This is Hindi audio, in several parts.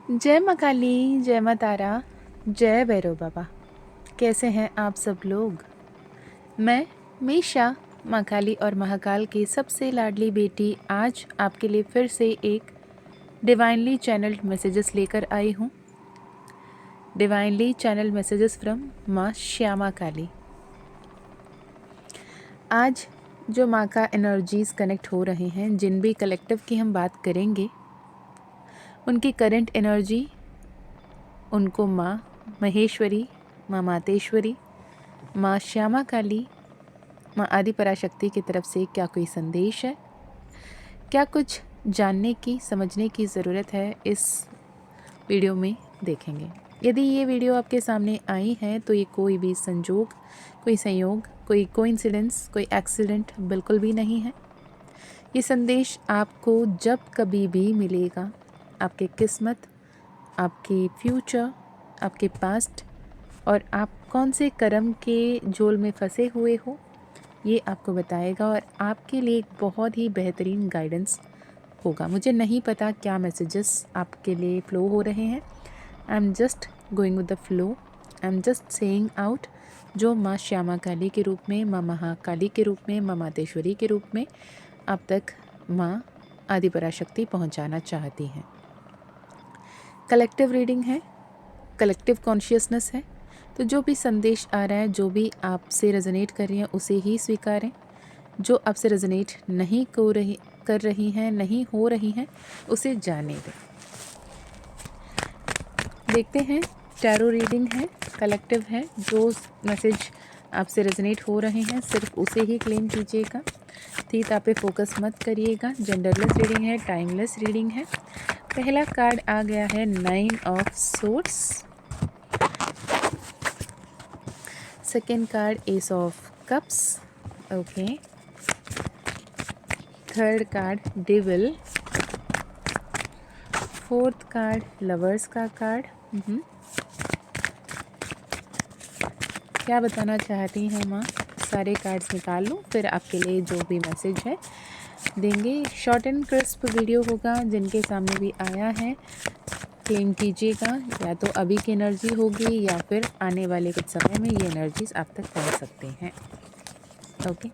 जय माँ काली, जय माँ तारा, जय भैरव बाबा। कैसे हैं आप सब लोग? मैं मीशा, माँ काली और महाकाल की सबसे लाडली बेटी, आज आपके लिए फिर से एक डिवाइनली चैनल्ड मैसेजेस लेकर आई हूँ। डिवाइनली चैनल्ड मैसेजेस फ्रॉम माँ श्यामा काली। आज जो माँ का एनर्जीज़ कनेक्ट हो रहे हैं, जिन भी कलेक्टिव की हम बात करेंगे, उनकी करंट एनर्जी, उनको माँ महेश्वरी, माँ मातेश्वरी, माँ श्यामा काली, माँ आदि पराशक्ति की तरफ से क्या कोई संदेश है, क्या कुछ जानने की समझने की ज़रूरत है, इस वीडियो में देखेंगे। यदि ये वीडियो आपके सामने आई है तो ये कोई भी संजोग, कोई संयोग, कोई कोइंसिडेंस, कोई एक्सीडेंट बिल्कुल भी नहीं है। ये संदेश आपको जब कभी भी मिलेगा, आपके किस्मत, आपके फ्यूचर, आपके पास्ट और आप कौन से कर्म के झोल में फंसे हुए हो, ये आपको बताएगा और आपके लिए एक बहुत ही बेहतरीन गाइडेंस होगा। मुझे नहीं पता क्या मैसेजेस आपके लिए फ़्लो हो रहे हैं। I am just going with the flow. I am just saying out जो माँ श्यामा काली के रूप में, माँ महाकाली के रूप में, माँ मातेश्वरी के रूप में आप तक माँ आदि पराशक्ति पहुँचाना चाहती हैं। कलेक्टिव रीडिंग है, कलेक्टिव कॉन्शियसनेस है, तो जो भी संदेश आ रहा है, जो भी आपसे रेजोनेट कर रही हैं, उसे ही स्वीकारें। जो आपसे रेजोनेट नहीं कर रही हैं, नहीं हो रही हैं, उसे जाने दें। देखते हैं, टैरो रीडिंग है, कलेक्टिव है, जो मैसेज आपसे रेजोनेट हो रहे हैं सिर्फ उसे ही क्लेम कीजिएगा। तीता पे फोकस मत करिएगा। जेंडरलेस रीडिंग है, टाइमलेस रीडिंग है। पहला कार्ड आ गया है 9 of swords, second card S of cups, okay, third card devil, fourth card lovers का कार्ड। क्या बताना चाहती हैं माँ? सारे कार्ड्स निकाल लूँ, फिर आपके लिए जो भी मैसेज है देंगे। शॉर्ट एंड क्रिस्प वीडियो होगा, जिनके सामने भी आया है क्लेम कीजिएगा। या तो अभी की एनर्जी होगी या फिर आने वाले कुछ समय में ये एनर्जीज आप तक पहुँच सकते हैं। ओके,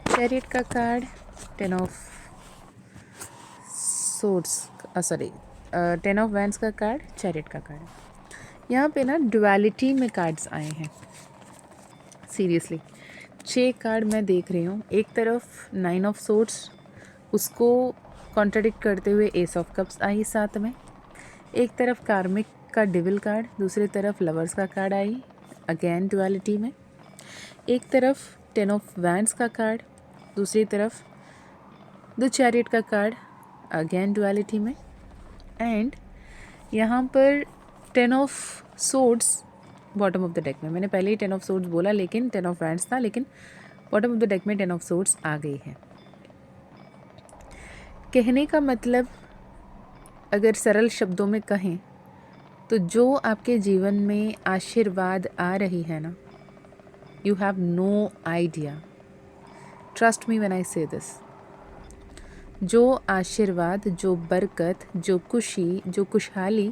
चैरियट का card, 10 of swords, sorry 10 of wands का कार्ड, चैरियट का कार्ड। यहाँ पे ना डुअलिटी में कार्ड्स आए हैं। सीरियसली 6 कार्ड मैं देख रही हूँ। एक तरफ 9 ऑफ सोर्ड्स, उसको कॉन्ट्राडिक्ट करते हुए एस ऑफ कप्स आई साथ में। एक तरफ कार्मिक का डेविल कार्ड, दूसरी तरफ लवर्स का कार्ड आई, अगेन डुअलिटी में। एक तरफ 10 ऑफ वैंड्स का कार्ड, दूसरी तरफ द चैरियट का कार्ड, अगेन डुअलिटी में। एंड यहाँ पर 10 of swords bottom of the deck में। मैंने पहले ही 10 ऑफ सोर्ड्स बोला, लेकिन 10 ऑफ वैंड्स था, लेकिन बॉटम ऑफ द डेक में 10 ऑफ सोर्ड्स आ गई है। कहने का मतलब, अगर सरल शब्दों में कहें तो जो आपके जीवन में आशीर्वाद आ रही है ना, you have no idea. Trust me when I say this. जो आशीर्वाद, जो बरकत, जो खुशी, जो खुशहाली,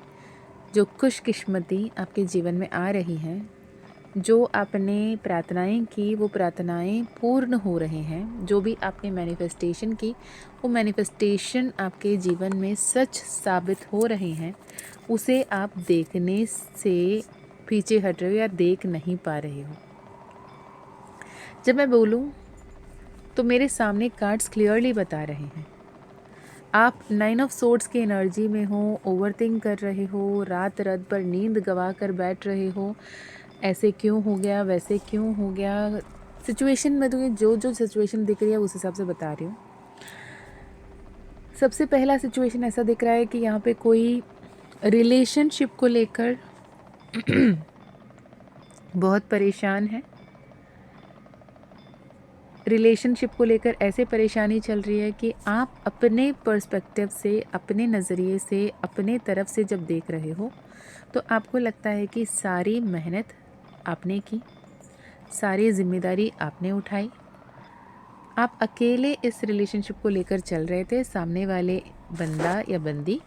जो खुशकिस्मती आपके जीवन में आ रही हैं, जो आपने प्रार्थनाएं की वो प्रार्थनाएं पूर्ण हो रहे हैं, जो भी आपने मैनिफेस्टेशन की वो मैनिफेस्टेशन आपके जीवन में सच साबित हो रहे हैं, उसे आप देखने से पीछे हट रहे हो या देख नहीं पा रहे हो। जब मैं बोलूं तो मेरे सामने कार्ड्स क्लियरली बता रहे हैं, आप 9 ऑफ सोर्ड्स की एनर्जी में हो, ओवरथिंक कर रहे हो, रात रात भर नींद गवा कर बैठ रहे हो, ऐसे क्यों हो गया, वैसे क्यों हो गया। सिचुएशन में तो जो जो सिचुएशन दिख रही है उस हिसाब से बता रही हूँ। सबसे पहला सिचुएशन ऐसा दिख रहा है कि यहाँ पे कोई रिलेशनशिप को लेकर बहुत परेशान है। रिलेशनशिप को लेकर ऐसे परेशानी चल रही है कि आप अपने पर्सपेक्टिव से, अपने नज़रिए से, अपने तरफ से जब देख रहे हो तो आपको लगता है कि सारी मेहनत आपने की, सारी जिम्मेदारी आपने उठाई, आप अकेले इस रिलेशनशिप को लेकर चल रहे थे। सामने वाले बंदा या बंदी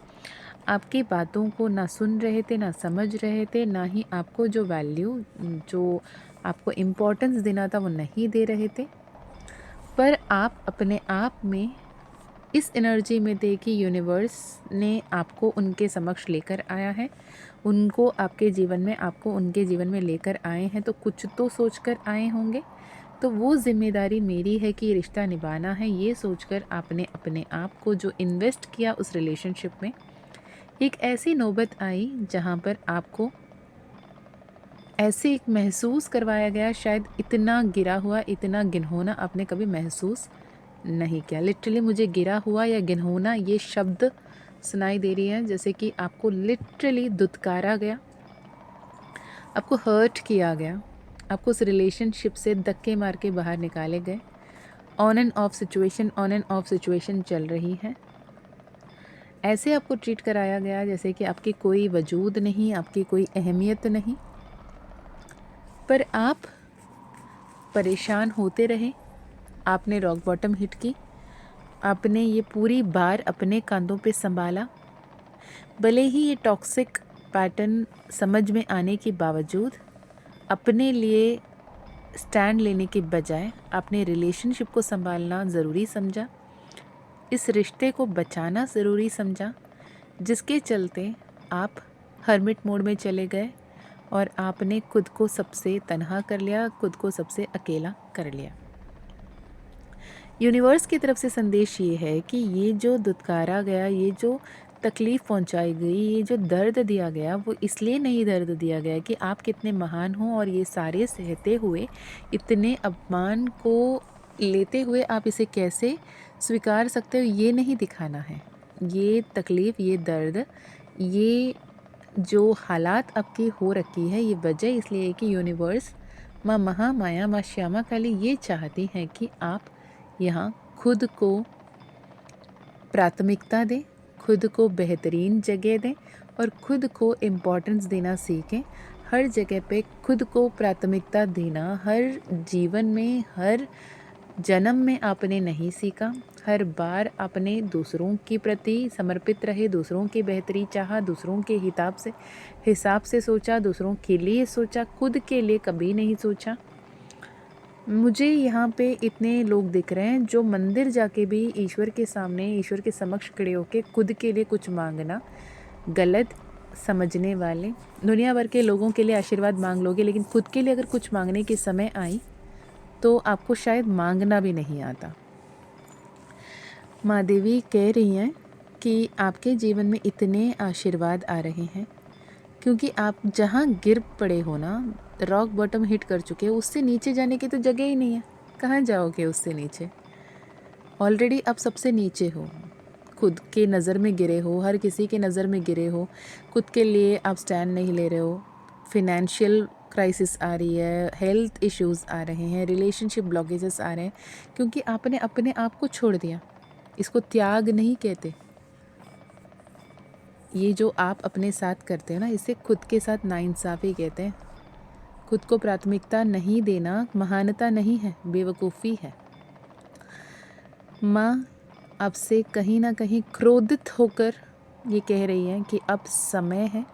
आपकी बातों को ना सुन रहे थे, ना समझ रहे थे, ना ही आपको जो वैल्यू, जो आपको इम्पोर्टेंस देना था वो नहीं दे रहे थे। पर आप अपने आप में इस एनर्जी में थे कि यूनिवर्स ने आपको उनके समक्ष लेकर आया है, उनको आपके जीवन में, आपको उनके जीवन में लेकर आए हैं, तो कुछ तो सोच कर आए होंगे। तो वो ज़िम्मेदारी मेरी है कि ये रिश्ता निभाना है, ये सोचकर आपने अपने आप को जो इन्वेस्ट किया उस रिलेशनशिप में, एक ऐसी नौबत आई जहाँ पर आपको ऐसे एक महसूस करवाया गया, शायद इतना गिरा हुआ, इतना गिनहोना आपने कभी महसूस नहीं किया। लिटरली मुझे गिरा हुआ या गिनहोना ये शब्द सुनाई दे रही है, जैसे कि आपको लिटरली दुत्कारा गया, आपको हर्ट किया गया, आपको उस रिलेशनशिप से धक्के मार के बाहर निकाले गए। ऑन एंड ऑफ सिचुएशन चल रही है। ऐसे आपको ट्रीट कराया गया जैसे कि आपकी कोई वजूद नहीं, आपकी कोई अहमियत नहीं। पर आप परेशान होते रहे, आपने रॉक बॉटम हिट की, आपने ये पूरी बार अपने कंधों पे संभाला। भले ही ये टॉक्सिक पैटर्न समझ में आने के बावजूद अपने लिए स्टैंड लेने के बजाय आपने रिलेशनशिप को संभालना ज़रूरी समझा, इस रिश्ते को बचाना ज़रूरी समझा, जिसके चलते आप हर्मिट मोड में चले गए और आपने खुद को सबसे तन्हा कर लिया, खुद को सबसे अकेला कर लिया। यूनिवर्स की तरफ से संदेश ये है कि ये जो दुत्कारा गया, ये जो तकलीफ़ पहुंचाई गई, ये जो दर्द दिया गया, वो इसलिए नहीं दर्द दिया गया कि आप कितने महान हो और ये सारे सहते हुए, इतने अपमान को लेते हुए आप इसे कैसे स्वीकार सकते हो, ये नहीं दिखाना है। ये तकलीफ़, ये दर्द, ये जो हालात आपकी हो रखी है, ये वजह इसलिए है कि यूनिवर्स, माँ महामाया, माँ श्यामा काली ये चाहती हैं कि आप यहाँ खुद को प्राथमिकता दें, खुद को बेहतरीन जगह दें और खुद को इम्पोर्टेंस देना सीखें। हर जगह पे खुद को प्राथमिकता देना हर जीवन में, हर जन्म में आपने नहीं सीखा। हर बार आपने दूसरों के प्रति समर्पित रहे, दूसरों की बेहतरी चाहा, दूसरों के हिसाब से सोचा, दूसरों के लिए सोचा, खुद के लिए कभी नहीं सोचा। मुझे यहाँ पे इतने लोग दिख रहे हैं जो मंदिर जाके भी ईश्वर के सामने, ईश्वर के समक्ष खड़े होके खुद के लिए कुछ मांगना गलत समझने वाले। दुनिया भर के लोगों के लिए आशीर्वाद मांग लोगे, लेकिन खुद के लिए अगर कुछ मांगने की समय आई तो आपको शायद मांगना भी नहीं आता। माँ देवी कह रही हैं कि आपके जीवन में इतने आशीर्वाद आ रहे हैं क्योंकि आप जहाँ गिर पड़े हो ना, रॉक बॉटम हिट कर चुके हो, उससे नीचे जाने की तो जगह ही नहीं है। कहाँ जाओगे उससे नीचे? ऑलरेडी आप सबसे नीचे हो, खुद के नज़र में गिरे हो, हर किसी के नज़र में गिरे हो, खुद के लिए आप स्टैंड नहीं ले रहे हो, फिनेंशियल क्राइसिस आ रही है, हेल्थ इश्यूज़ आ रहे हैं, रिलेशनशिप ब्लॉकेजेस आ रहे हैं क्योंकि आपने अपने आप को छोड़ दिया। इसको त्याग नहीं कहते। ये जो आप अपने साथ करते हैं ना, इसे खुद के साथ नाइंसाफ़ी कहते हैं। खुद को प्राथमिकता नहीं देना महानता नहीं है, बेवकूफ़ी है। माँ आपसे कहीं ना कहीं क्रोधित होकर ये कह रही है कि अब समय है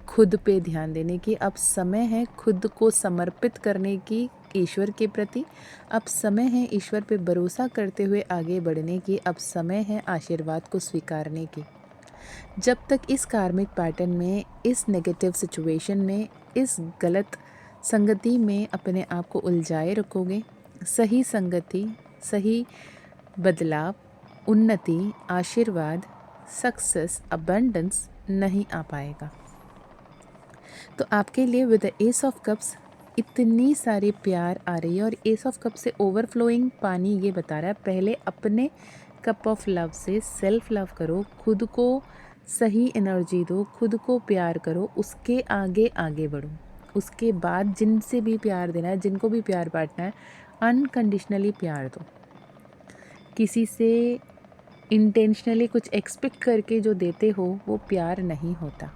खुद पे ध्यान देने की, अब समय है खुद को समर्पित करने की ईश्वर के प्रति, अब समय है ईश्वर पे भरोसा करते हुए आगे बढ़ने की, अब समय है आशीर्वाद को स्वीकारने की। जब तक इस कार्मिक पैटर्न में, इस नेगेटिव सिचुएशन में, इस गलत संगति में अपने आप को उलझाए रखोगे, सही संगति, सही बदलाव, उन्नति, आशीर्वाद, सक्सेस, अबंडेंस नहीं आ पाएगा। तो आपके लिए with the S of cups इतनी सारी प्यार आ रही है और एस ऑफ कप से ओवरफ्लोइंग पानी ये बता रहा है पहले अपने कप ऑफ लव से सेल्फ लव करो, खुद को सही एनर्जी दो, खुद को प्यार करो, उसके आगे आगे बढ़ो। उसके बाद जिनसे भी प्यार देना है, जिनको भी प्यार बांटना है, अनकंडीशनली प्यार दो। किसी से इंटेंशनली कुछ एक्सपेक्ट करके जो देते हो वो प्यार नहीं होता।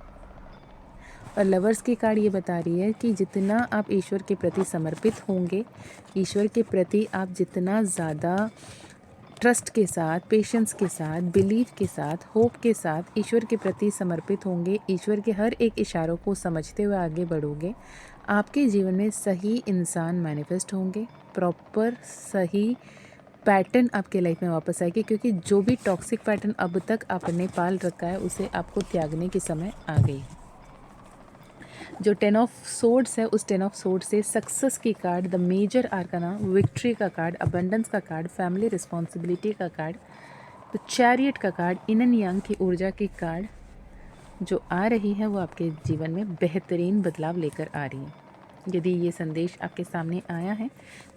और लवर्स की कार्ड ये बता रही है कि जितना आप ईश्वर के प्रति समर्पित होंगे, ईश्वर के प्रति आप जितना ज़्यादा ट्रस्ट के साथ, पेशेंस के साथ, बिलीव के साथ, होप के साथ ईश्वर के प्रति समर्पित होंगे, ईश्वर के हर एक इशारों को समझते हुए आगे बढ़ोगे, आपके जीवन में सही इंसान मैनिफेस्ट होंगे, प्रॉपर सही पैटर्न आपके लाइफ में वापस आएगी, क्योंकि जो भी टॉक्सिक पैटर्न अब तक आपने पाल रखा है उसे आपको त्यागने की समय आ गई है। जो 10 ऑफ सोर्ड्स है, उस 10 ऑफ सोर्ड्स से सक्सेस की card, the major arcana, victory का कार्ड, अबंडेंस का कार्ड, फैमिली रिस्पॉन्सिबिलिटी का कार्ड, तो चैरियट का कार्ड, इन एंड यांग की ऊर्जा की कार्ड जो आ रही है वो आपके जीवन में बेहतरीन बदलाव लेकर आ रही है। यदि ये संदेश आपके सामने आया है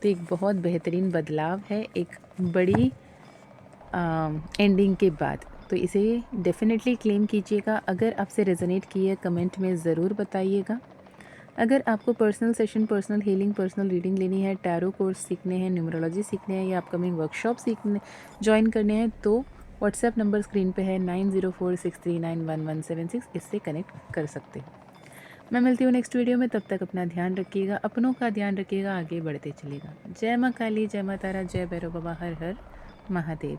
तो एक बहुत बेहतरीन बदलाव है, एक बड़ी एंडिंग के बाद, तो इसे डेफिनेटली क्लेम कीजिएगा। अगर आपसे रेजोनेट किए कमेंट में ज़रूर बताइएगा। अगर आपको personal session, personal healing, personal reading लेनी है, टैरो कोर्स सीखने हैं, न्यूमरोलॉजी सीखने हैं या अपकमिंग वर्कशॉप सीखने ज्वाइन करने हैं, तो व्हाट्सएप नंबर स्क्रीन पे है 9046391176, इससे कनेक्ट कर सकते हैं। मैं मिलती हूँ नेक्स्ट वीडियो में, तब तक अपना ध्यान रखिएगा, अपनों का ध्यान रखिएगा, आगे बढ़ते चलिएगा। जय माँ काली, जय माँ तारा, जय भैरव बाबा, हर हर महादेव।